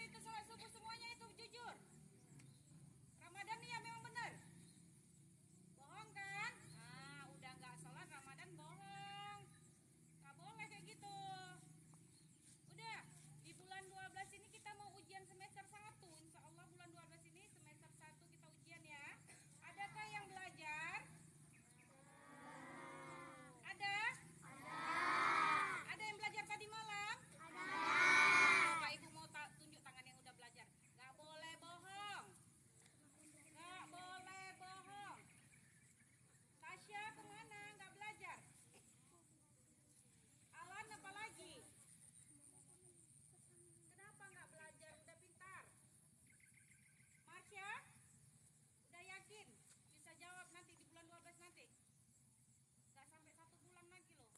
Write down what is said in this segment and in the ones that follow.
itu sholat subuh semuanya itu jujur. Ramadan nih ya memang benar. Bohong kan? Ah, udah nggak sholat Ramadan bohong. Nggak boleh kayak gitu. Udah, di bulan 12 ini kita mau ujian semester 1. Insya Allah bulan 12 ini semester 1 kita ujian ya. Adakah yang belajar? Ada? Ada yang belajar tadi malam? Bapak Ibu mau tunjuk tangan yang udah belajar. Nggak boleh bohong. Nggak boleh bohong. Tasya kemana? Nggak belajar. Alan apa lagi? Kenapa nggak belajar? Udah pintar. Marsha? Udah yakin? Bisa jawab nanti di bulan 12 nanti. Nggak sampai 1 bulan lagi loh.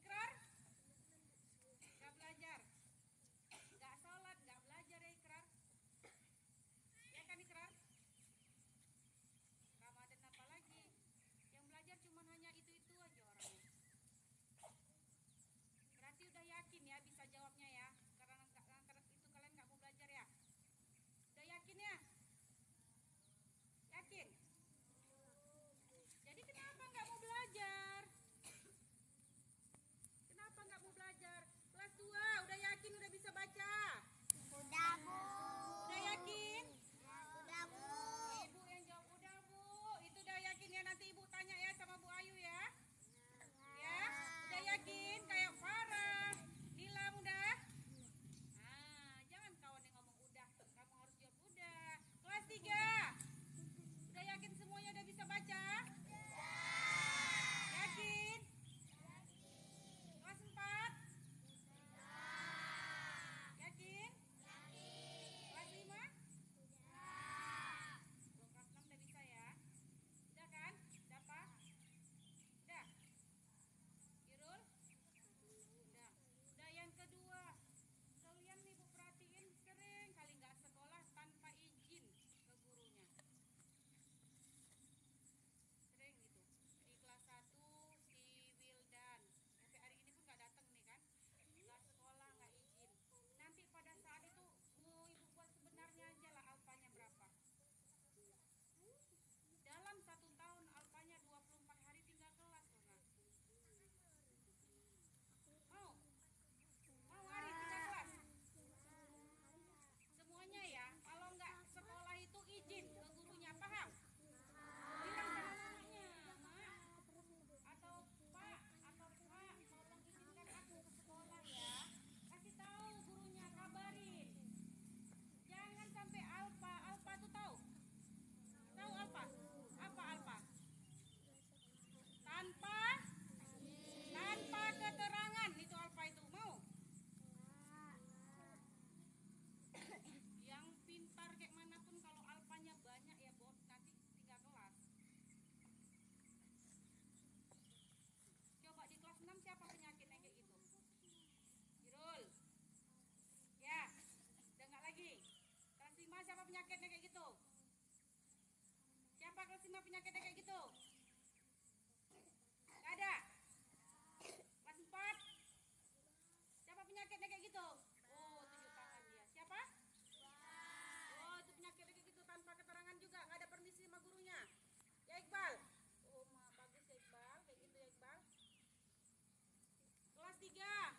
Ikrar? Nggak belajar. Nggak sholat, nggak belajar ya Ikrar. Ya kan Ikrar? Ramadan apa lagi? Yang belajar cuma hanya itu-itu aja orangnya. Berarti udah yakin ya bisa jawabnya ya. Karena itu kalian nggak mau belajar ya. Udah yakin ya? Yakin? Jadi kenapa nggak mau belajar? Kenapa nggak mau belajar? Kelas 2 udah yakin udah bisa baca? Udah, Bu. Udah yakin? Udah, Bu. Ibu yang jawab udah Bu. Itu udah yakin ya, nanti Ibu tanya ya sama Bu Ayu ya. Ya, udah yakin? Kayak Farah, Nilam udah? Ah, jangan kawan yang ngomong udah. Kamu harus jawab udah. Kelas 3 udah yakin semuanya udah bisa baca? Yakin? Kelas 4 yakin? Kelas 5? Kelas 6 udah bisa ya? Udah kan? Udah apa? Udah? Irul? Udah. Udah yang kedua. Kalian nih Bu perhatiin sering kali nggak sekolah tanpa izin ke gurunya. Sering gitu. Di kelas 1 si Wildan. Sampai hari ini pun nggak datang nih kan? Nggak sekolah, nggak izin. Nanti pada saat itu mau Ibu buat sebenarnya aja lah alfanya berapa. Dalam 1 tahun alfanya 24 hari tinggal kelas loh nah. Mau? Mau hari tinggal kelas? Semuanya ya, kalau nggak sekolah itu izin ke gurunya, paham? Bilang sama mamanya, Mak, atau Pak, tolong izinkan aku ke sekolah ya. Kasih tahu gurunya, kabarin. Jangan sampai Alfa tuh tahu? Tahu Alfa? Apa Alfa? Tanpa keterangan itu Alfa itu, mau? Yang pintar kayak manapun kalau alfanya banyak ya Bos, nanti 3 kelas. Coba di kelas 6 siapa penyakitnya kayak gitu? Irul. Ya, udah nggak lagi. Kelas 5 siapa penyakitnya kayak gitu? Siapa kelas 5 penyakitnya kayak gitu? Gak ada. Kelas 4 siapa penyakitnya kayak gitu? Oh, tunjuk tangan dia. Siapa? Oh, itu penyakitnya kayak gitu tanpa keterangan juga, nggak ada permisi sama gurunya. Ya Iqbal. Oh, bagus ya Iqbal, kayak gitu ya Iqbal. Kelas 3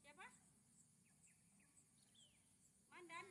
siapa? Mandan.